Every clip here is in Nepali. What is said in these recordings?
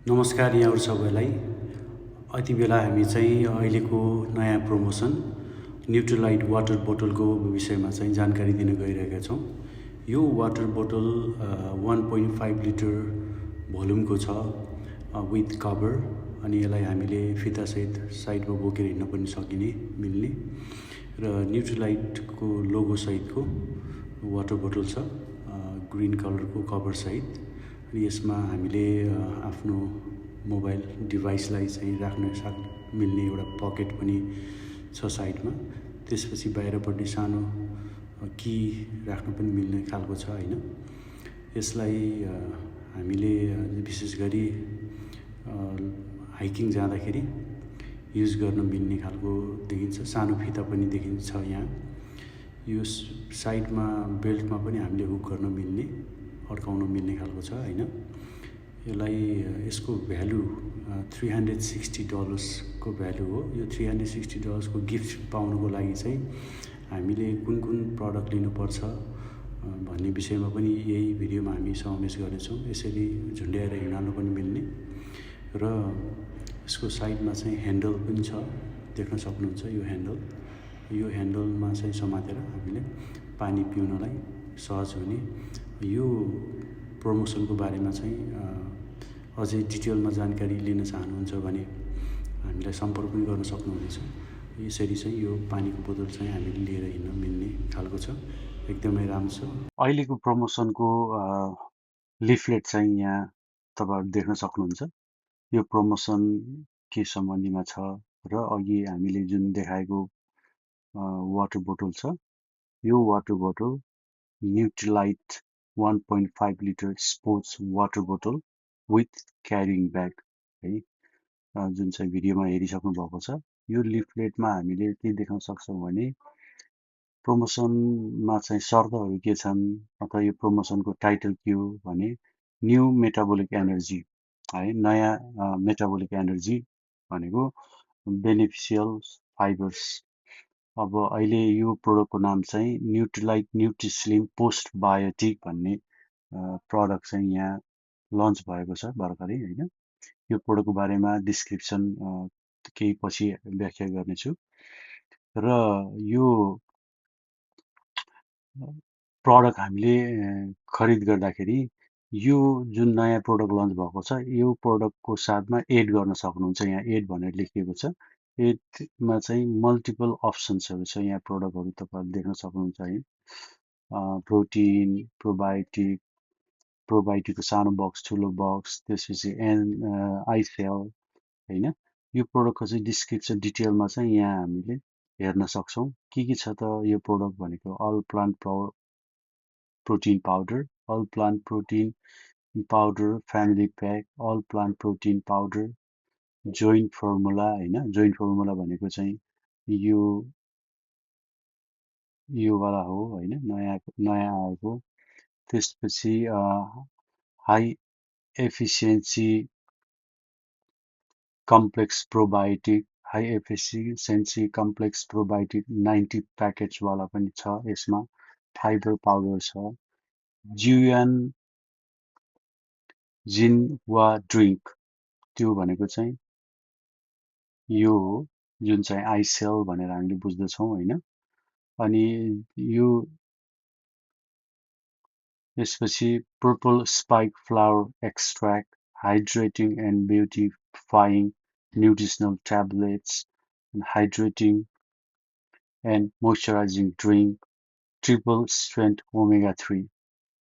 नमस्कार यहाँहरु सबैलाई। यति बेला हामी चाहिँ अहिलेको नयाँ प्रमोसन न्युट्रिलाइट वाटर बोटलको विषयमा चाहिँ जानकारी दिन गइरहेका छौँ। यो वाटर बोटल 1.5 लिटर भोल्युमको छ विथ कभर, अनि यसलाई हामीले फितासहित साइडमा बोकेर हिँड्न पनि सकिने मिल्ने र न्युट्रिलाइटको लोगो सहितको वाटर बोटल छ, ग्रीन कलरको कभर सहित। अनि यसमा हामीले आफ्नो मोबाइल डिभाइसलाई चाहिँ राख्न मिल्ने एउटा पकेट पनि छ साइडमा। त्यसपछि बाहिरपट्टि सानो की राख्न पनि मिल्ने खालको छ हैन। यसलाई हामीले विशेष गरी हाइकिङ जाँदाखेरि युज गर्न मिल्ने खालको देखिन्छ। सानो फिता पनि देखिन्छ यहाँ। यो साइडमा बेल्टमा पनि हामीले हुक गर्न मिल्ने, अड्काउन मिल्ने खालको छ हैन। यसलाई यसको भ्यालु $360 को भ्यालु हो। यो $360 को गिफ्ट पाउनको लागि चाहिँ हामीले कुन कुन प्रडक्ट लिनुपर्छ भन्ने विषयमा पनि यही भिडियोमा हामी समावेश गर्नेछौँ। यसरी झुन्ड्याएर हिँड्न पनि मिल्ने र यसको साइडमा चाहिँ ह्यान्डल पनि छ, देख्न सक्नुहुन्छ। यो ह्यान्डलमा चाहिँ समातेर हामीले पानी पिउनलाई सहज हुने। यो प्रमोसनको बारेमा चाहिँ अझै डिटेलमा जानकारी लिन चाहनुहुन्छ भने हामीलाई सम्पर्क पनि गर्न सक्नुहुनेछ। यसरी चाहिँ यो पानीको बोतल चाहिँ हामीले लिएर हिँड्न मिल्ने खालको छ, एकदमै राम्रो छ। अहिलेको प्रमोसनको लिफलेट चाहिँ यहाँ तपाईहरु देख्न सक्नुहुन्छ। यो प्रमोसन के सम्बन्धीमा छ र अघि हामीले जुन देखाएको वाटर बोतल छ, यो वाटर बोतल न्युट्रिलाइट 1.5 लिटर स्पोर्ट्स वाटर बोतल विथ क्यारिङ ब्याग है, जुन चाहिँ भिडियोमा हेरिसक्नु भएको छ। यो लिफलेटमा हामीले के देख्न सक्छौँ भने प्रमोसनमा चाहिँ शर्तहरू के छन् अथवा यो प्रमोसनको टाइटल के हो भने न्यू मेटाबोलिक एनर्जी है। नयाँ मेटाबोलिक एनर्जी भनेको बेनिफिसियल फाइबर्स। अब अहिले यो प्रोडक्टको नाम चाहिँ न्युट्रिलाइट न्युट्रिस्लिम पोस्ट बायोटिक भन्ने प्रडक्ट चाहिँ यहाँ लन्च भएको छ भर्खरै हैन। यो प्रोडक्टको बारेमा डिस्क्रिप्सन केही पछि व्याख्या गर्नेछु। र यो प्रडक्ट हामीले खरिद गर्दाखेरि यो जुन नयाँ प्रोडक्ट लन्च भएको छ, यो प्रोडक्टको साथमा एड गर्न सक्नुहुन्छ। यहाँ एड भनेर लेखिएको छ। एडमा चाहिँ मल्टिपल अप्सन्सहरू छ। यहाँ प्रोडक्टहरू तपाईहरुले देख्न सक्नुहुन्छ है। प्रोटिन, प्रोबायोटिकको सानो बक्स, ठुलो बक्स, त्यसपछि आइसेल हैन। यो प्रोडक्टको चाहिँ डिस्क्रिप्सन डिटेलमा चाहिँ यहाँ हामीले हेर्न सक्छौँ। के छ त यो प्रोडक्ट भनेको all plant protein powder, all plant protein powder family pack, all plant protein powder, joint formula हैन। जोइन्ट फर्मुला भनेको चाहिँ यो वाला हो हैन, नयाँ आएको। त्यसपछि high efficiency complex probiotic, high efficiency complex probiotic 90 package वाला पनि छ। यसमा फाइबर पाउडर छ। जियुएन जिन वा ड्रिङ्क, त्यो भनेको चाहिँ यो हो जुन चाहिँ आइसेल भनेर हामीले बुझ्दछौँ हैन। अनि यो यसपछि purple spike flower extract, hydrating and beautifying nutritional tablets, hydrating and moisturising drink, triple strength omega 3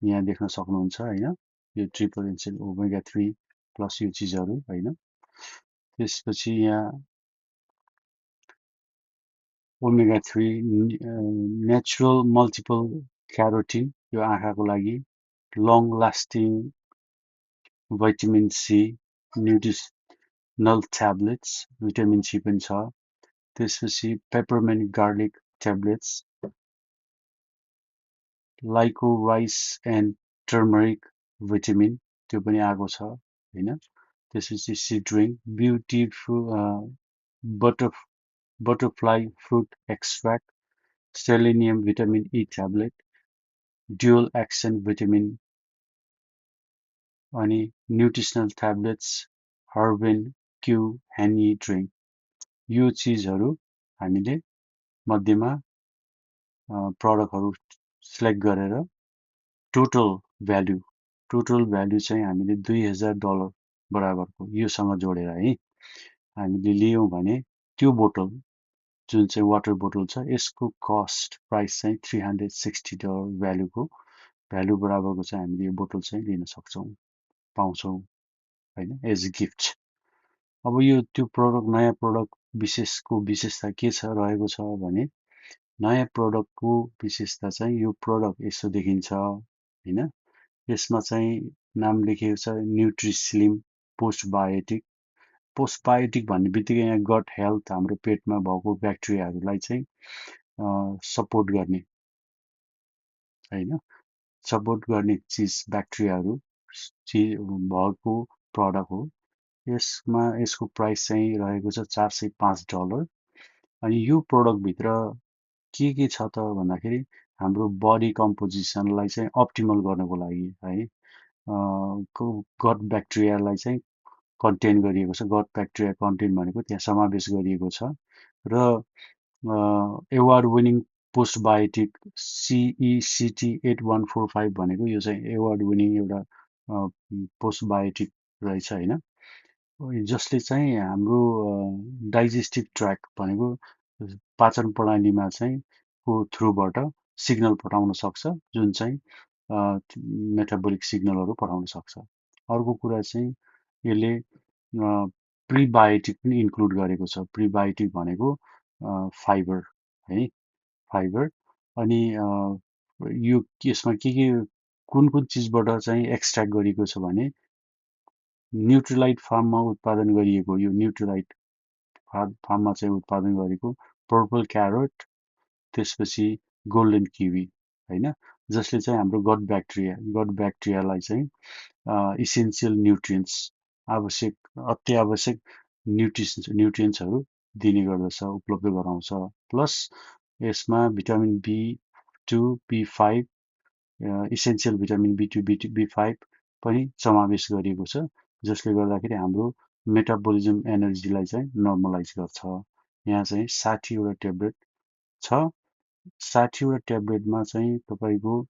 यहाँ देख्न सक्नुहुन्छ हैन। यो ट्रिपल स्ट्रेन्थ ओमेगा 3 प्लस यो चिजहरू हैन। त्यसपछि यहाँ ओमेगा 3 नेचुरल मल्टिपल क्यारोटिन, यो आँखाको लागि। Long lasting vitamin C nutritional tablets, vitamin C पनि छ। त्यसपछि peppermint garlic tablets, liquorice and turmeric vitamin, त्यो पनि आएको छ हैन। त्यसपछि C drink, beautiful butterfly fruit extract, selenium vitamin E tablet, dual action vitamin, अनि nutritional tablets herben Q honey drink यो चिजहरू हामीले मध्येमा प्रडक्टहरू सिलेक्ट गरेर टोटल भ्यालु चाहिँ हामीले $2000 बराबरको योसँग जोडेर है हामीले लियौँ भने त्यो बोतल जुन चाहिँ वाटर बोतल छ यसको कस्ट प्राइस चाहिँ $360 भ्यालु बराबरको चाहिँ हामीले यो बोतल चाहिँ लिन सक्छौँ पाउँछौँ होइन एज अ गिफ्ट। अब यो त्यो प्रडक्ट नयाँ प्रडक्ट विशेषता के छ रहेको छ भने नयाँ प्रडक्टको विशेषता चाहिँ यो प्रडक्ट यसो देखिन्छ होइन यसमा चाहिँ नाम लेखिएको छ न्युट्रिस्लिम पोस्टबायोटिक भन्ने बित्तिकै यहाँ गट हेल्थ हाम्रो पेटमा भएको ब्याक्टेरियाहरूलाई चाहिँ सपोर्ट गर्ने होइन सपोर्ट गर्ने चिज ब्याक्टेरियाहरू भएको प्रडक्ट हो यसको प्राइस चाहिँ रहेको छ $405 अनि यो प्रडक्टभित्र के छ त भन्दाखेरि हाम्रो बडी कम्पोजिसनलाई चाहिँ अप्टिमल गर्नको लागि है गट ब्याक्टेरियालाई चाहिँ कन्टेन गरिएको छ गट ब्याक्टेरिया कन्टेन भनेको त्यहाँ समावेश गरिएको छ र एवार्ड विनिङ पोस्टबायोटिक CECT 8145 भनेको यो चाहिँ एवार्ड विनिङ एउटा पोस्टबायोटिक रहेछ होइन जसले चाहिँ हाम्रो डाइजेस्टिभ ट्र्याक भनेको पाचन प्रणालीमा चाहिँ को थ्रुबाट सिग्नल पठाउन सक्छ जुन चाहिँ मेटाबोलिक सिग्नलहरू पठाउन सक्छ अर्को कुरा चाहिँ यसले प्रिबायोटिक पनि इन्क्लुड गरेको छ प्रिबायोटिक भनेको फाइबर है फाइबर अनि यो यसमा के कुन चिजबाट चाहिँ एक्सट्र्याक्ट गरिएको छ भने न्युट्रिलाइट फार्ममा उत्पादन गरिएको यो न्युट्रिलाइट फार्ममा चाहिँ उत्पादन गरेको पर्पल क्यारोट त्यसपछि गोल्डन किवी होइन जसले चाहिँ हाम्रो गट ब्याक्टेरियालाई चाहिँ इसेन्सियल न्युट्रियन्ट्स अत्यावश्यक न्युट्रियन्ट्सहरू दिने गर्दछ उपलब्ध गराउँछ प्लस यसमा vitamin B2 B5 essential vitamin B2 B5 पनि समावेश गरिएको छ जसले गर्दाखेरि हाम्रो मेटाबोलिजम एनर्जीलाई चाहिँ नर्मलाइज गर्छ यहाँ चाहिँ 60वटा ट्याब्लेट छ 60वटा ट्याब्लेटमा चाहिँ तपाईँको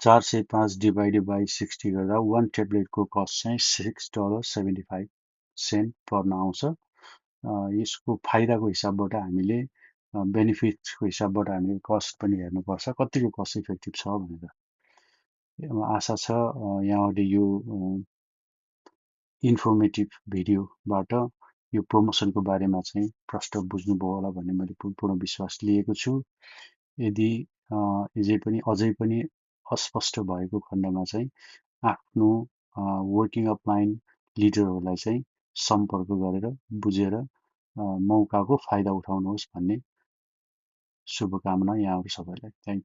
405 डिभाइडेड बाई 60 गर्दा वान ट्याब्लेटको कस्ट चाहिँ $6.75 पर्न आउँछ यसको फाइदाको हिसाबबाट हामीले बेनिफिटको हिसाबबाट हामीले कस्ट पनि हेर्नुपर्छ कतिको कस्ट इफेक्टिभ छ भनेर आशा छ यहाँहरूले यो इन्फर्मेटिभ भिडियोबाट यो प्रमोसनको बारेमा चाहिँ प्रष्ट बुझ्नुभयो होला भन्ने मैले पूर्ण विश्वास लिएको छु यदि अझै पनि अस्पष्ट भएको खण्डमा चाहिँ आफ्नो वर्किङ अपलाइन लिडरहरूलाई चाहिँ सम्पर्क गरेर बुझेर मौकाको फाइदा उठाउनुहोस् भन्ने शुभकामना यहाँहरू सबैलाई थ्याङ्क